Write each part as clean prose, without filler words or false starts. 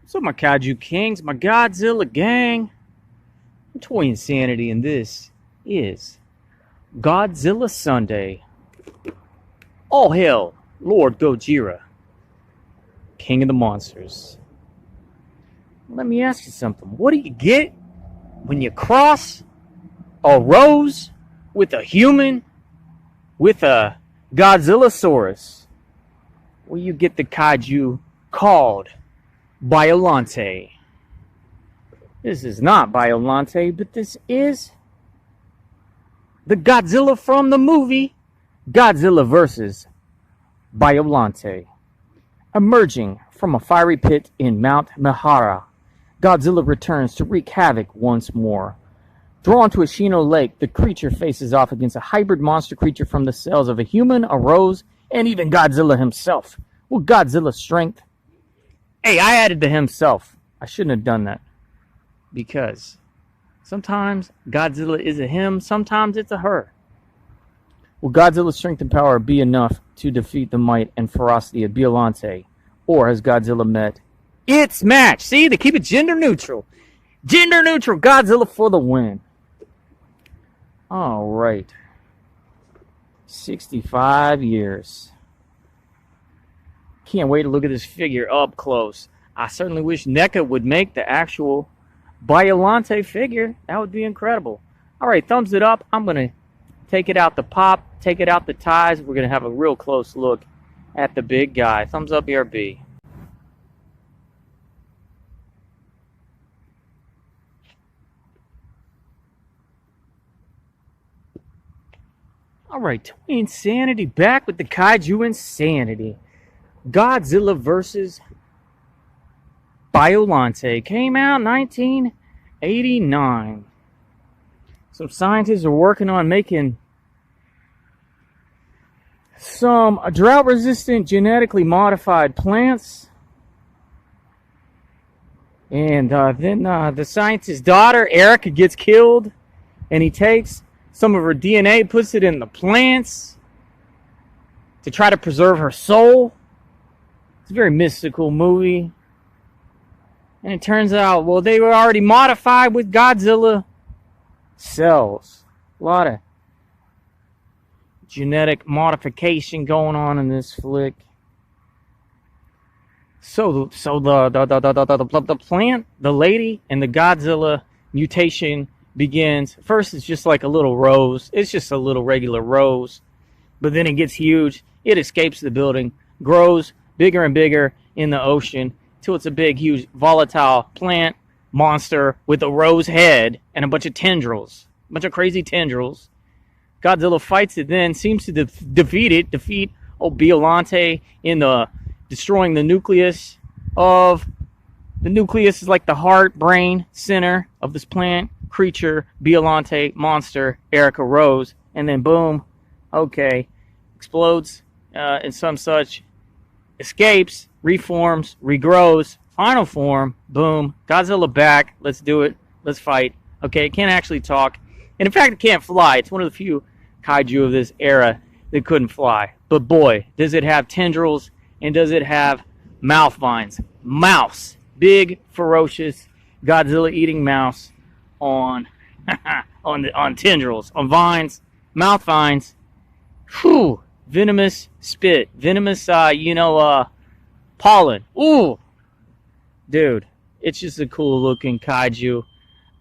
So my Kaiju Kings, my Godzilla gang, I'm Toy Insanity, and this is Godzilla Sunday. All hail, Lord Gojira, King of the Monsters. Let me ask you something. What do you get when you cross a rose with a human with a Godzillasaurus? Well, you get the kaiju called Biollante. This is not Biollante, but this is the Godzilla from the movie Godzilla vs. Biollante. Emerging from a fiery pit in Mount Mihara, Godzilla returns to wreak havoc once more. Drawn to Ashino Lake, the creature faces off against a hybrid monster creature from the cells of a human, a rose, and even Godzilla himself. Will Godzilla's strength... Hey, I added the himself. I shouldn't have done that. Because sometimes Godzilla is a him, sometimes it's a her. Will Godzilla's strength and power be enough to defeat the might and ferocity of Biollante? Or has Godzilla met its match? See, they keep it gender neutral. Gender neutral Godzilla for the win. All right. 65 years. Can't wait to look at this figure up close. I certainly wish NECA would make the actual Biollante figure. That would be incredible. All right, thumbs it up. I'm going to take it out the pop, take it out the ties. We're going to have a real close look at the big guy. Thumbs up, BRB. All right, Toy Insanity back with the Kaiju Insanity. Godzilla vs. Biollante came out 1989. Some scientists are working on making some drought-resistant, genetically modified plants. And then the scientist's daughter, Erica, gets killed. And he takes some of her DNA, puts it in the plants to try to preserve her soul. It's a very mystical movie. And it turns out, well, they were already modified with Godzilla cells. A lot of genetic modification going on in this flick. So the plant, the lady, and the Godzilla mutation begins. First, it's just like a little rose. It's just a little regular rose. But then it gets huge. It escapes the building, grows bigger and bigger in the ocean till it's a big, huge, volatile plant monster with a rose head and a bunch of tendrils. A bunch of crazy tendrils. Godzilla fights it then, seems to defeat Biollante in the destroying the nucleus of... The nucleus is like the heart, brain, center of this plant. Creature, Biollante, monster, Erica Rose, and then boom, okay, explodes and some such, escapes, reforms, regrows, final form, boom, Godzilla back, let's do it, let's fight. Okay, it can't actually talk, and in fact it can't fly. It's one of the few kaiju of this era that couldn't fly. But boy, does it have tendrils, and does it have mouth vines. Mouse, big, ferocious, Godzilla eating mouse on tendrils, on vines, mouth vines. Whew, venomous spit, venomous, pollen. Ooh, dude, it's just a cool looking kaiju.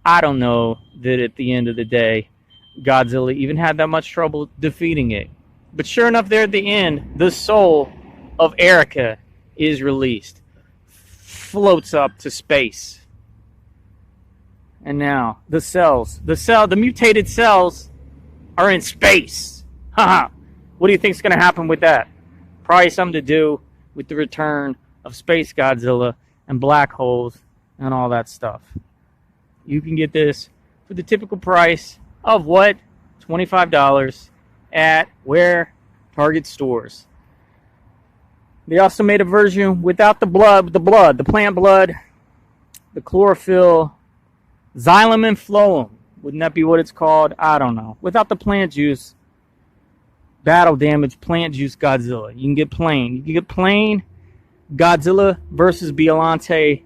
I don't know that at the end of the day, Godzilla even had that much trouble defeating it. But sure enough, there at the end, the soul of Erica is released, floats up to space. And now, the mutated cells are in space. Haha. What do you think is going to happen with that? Probably something to do with the return of Space Godzilla and black holes and all that stuff. You can get this for the typical price of what? $25 at where? Target stores. They also made a version without the plant blood, the chlorophyll, xylem and phloem. Wouldn't that be what it's called? I don't know. Without the plant juice, battle damage, plant juice Godzilla. You can get plain. You can get plain Godzilla versus Biollante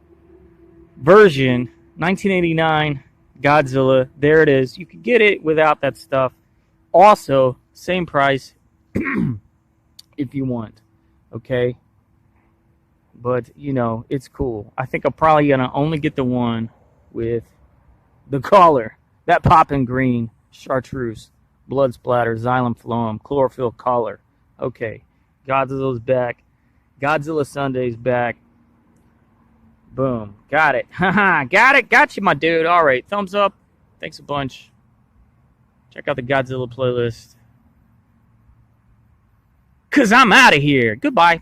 version, 1989 Godzilla. There it is. You can get it without that stuff. Also, same price if you want. Okay? But, you know, it's cool. I think I'm probably going to only get the one with the collar. That poppin' green chartreuse. Blood splatter, xylem phloem, chlorophyll collar. Okay. Godzilla's back. Godzilla Sunday's back. Boom. Got it. Haha. Got it. Got you, my dude. All right. Thumbs up. Thanks a bunch. Check out the Godzilla playlist. 'Cause I'm out of here. Goodbye.